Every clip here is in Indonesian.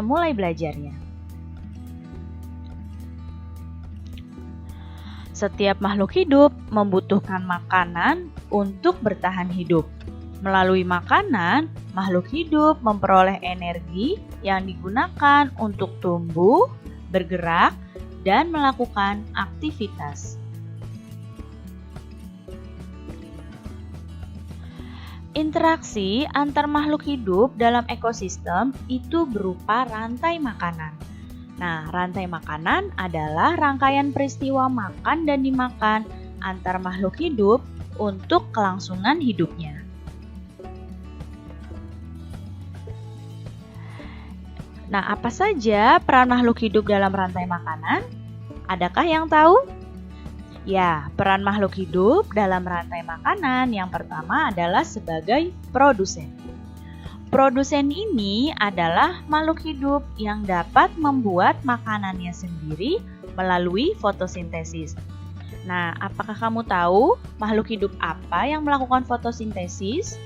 mulai belajarnya. Setiap makhluk hidup membutuhkan makanan untuk bertahan hidup. Melalui makanan, makhluk hidup memperoleh energi yang digunakan untuk tumbuh, bergerak, dan melakukan aktivitas. Interaksi antar makhluk hidup dalam ekosistem itu berupa rantai makanan. Nah, rantai makanan adalah rangkaian peristiwa makan dan dimakan antar makhluk hidup untuk kelangsungan hidupnya. Nah, apa saja peran makhluk hidup dalam rantai makanan? Adakah yang tahu? Ya, peran makhluk hidup dalam rantai makanan yang pertama adalah sebagai produsen. Produsen ini adalah makhluk hidup yang dapat membuat makanannya sendiri melalui fotosintesis. Nah, apakah kamu tahu makhluk hidup apa yang melakukan fotosintesis?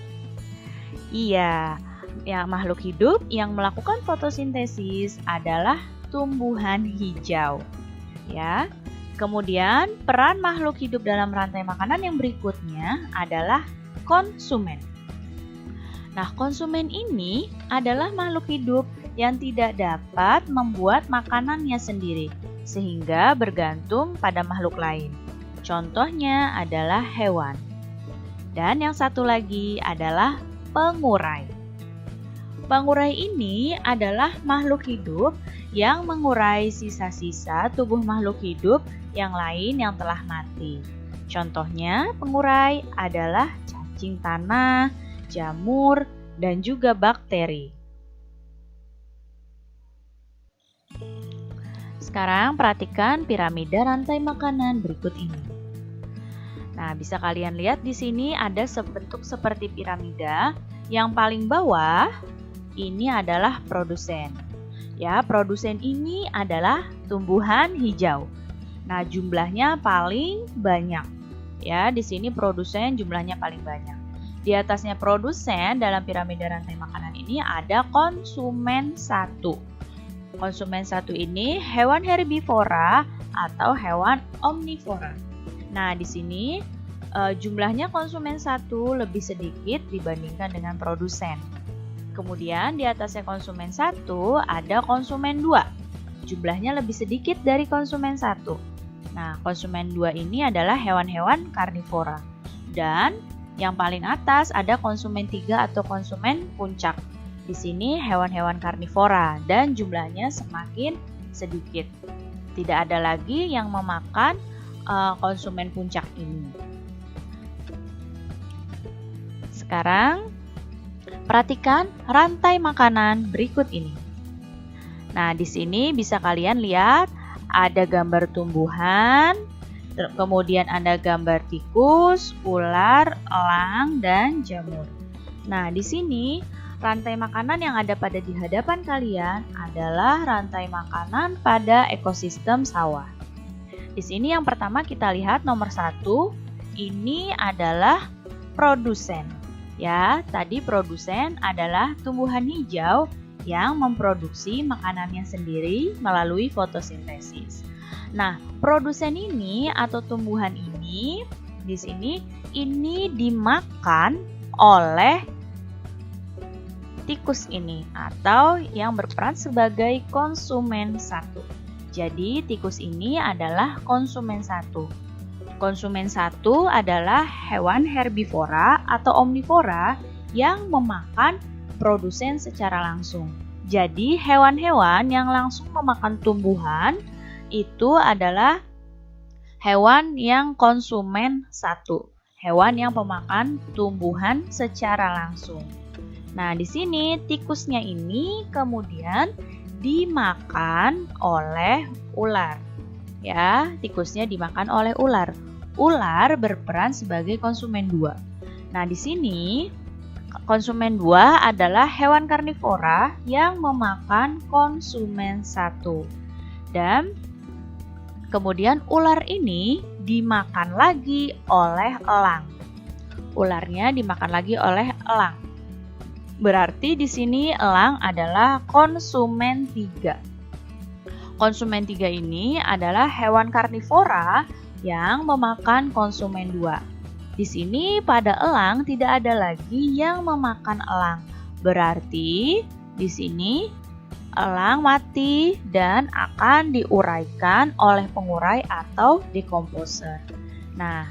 Iya, ya, makhluk hidup yang melakukan fotosintesis adalah tumbuhan hijau. Ya. Kemudian, peran makhluk hidup dalam rantai makanan yang berikutnya adalah konsumen. Nah, konsumen ini adalah makhluk hidup yang tidak dapat membuat makanannya sendiri, sehingga bergantung pada makhluk lain. Contohnya adalah hewan. Dan yang satu lagi adalah pengurai. Pengurai ini adalah makhluk hidup yang mengurai sisa-sisa tubuh makhluk hidup yang lain yang telah mati. Contohnya, pengurai adalah cacing tanah, jamur, dan juga bakteri. Sekarang perhatikan piramida rantai makanan berikut ini. Nah, bisa kalian lihat di sini ada bentuk seperti piramida. Yang paling bawah ini adalah produsen. Ya, produsen ini adalah tumbuhan hijau. Nah, jumlahnya paling banyak. Ya, di sini produsen jumlahnya paling banyak. Di atasnya produsen dalam piramida rantai makanan ini ada konsumen satu. Konsumen satu ini hewan herbivora atau hewan omnivora. Nah, di sini jumlahnya konsumen satu lebih sedikit dibandingkan dengan produsen. Kemudian di atasnya konsumen satu ada konsumen dua. Jumlahnya lebih sedikit dari konsumen satu. Nah, konsumen dua ini adalah hewan-hewan karnivora. Dan yang paling atas ada konsumen 3 atau konsumen puncak. Di sini hewan-hewan karnivora dan jumlahnya semakin sedikit. Tidak ada lagi yang memakan konsumen puncak ini. Sekarang perhatikan rantai makanan berikut ini. Nah, di sini bisa kalian lihat ada gambar tumbuhan, kemudian ada gambar tikus, ular, elang, dan jamur. Nah, di sini rantai makanan yang ada pada di hadapan kalian adalah rantai makanan pada ekosistem sawah. Di sini yang pertama kita lihat nomor 1, ini adalah produsen. Ya, tadi produsen adalah tumbuhan hijau yang memproduksi makanannya sendiri melalui fotosintesis. Nah, produsen ini atau tumbuhan ini di sini ini dimakan oleh tikus ini atau yang berperan sebagai konsumen satu. Jadi, tikus ini adalah konsumen satu. Konsumen satu adalah hewan herbivora atau omnivora yang memakan produsen secara langsung. Jadi, hewan-hewan yang langsung memakan tumbuhan itu adalah hewan yang konsumen satu, hewan yang pemakan tumbuhan secara langsung. Nah, di sini tikusnya ini kemudian dimakan oleh ular. Ya, tikusnya dimakan oleh ular. Ular berperan sebagai konsumen 2. Nah, di sini konsumen 2 adalah hewan karnivora yang memakan konsumen 1. Dan kemudian ular ini dimakan lagi oleh elang. Ularnya dimakan lagi oleh elang. Berarti di sini elang adalah konsumen 3. Konsumen 3 ini adalah hewan karnivora yang memakan konsumen 2. Di sini pada elang tidak ada lagi yang memakan elang. Berarti di sini elang mati dan akan diuraikan oleh pengurai atau dekomposer. Nah,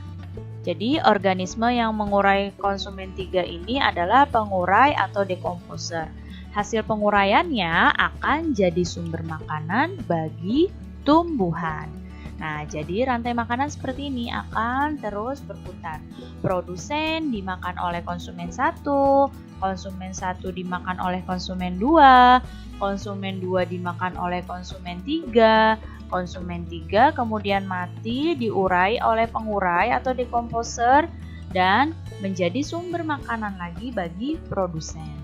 jadi organisme yang mengurai konsumen 3 ini adalah pengurai atau dekomposer. Hasil penguraiannya akan jadi sumber makanan bagi tumbuhan. Nah, jadi rantai makanan seperti ini akan terus berputar. Produsen dimakan oleh konsumen 1, konsumen 1 dimakan oleh konsumen 2, konsumen 2 dimakan oleh konsumen 3, konsumen 3 kemudian mati diurai oleh pengurai atau dekomposer dan menjadi sumber makanan lagi bagi produsen.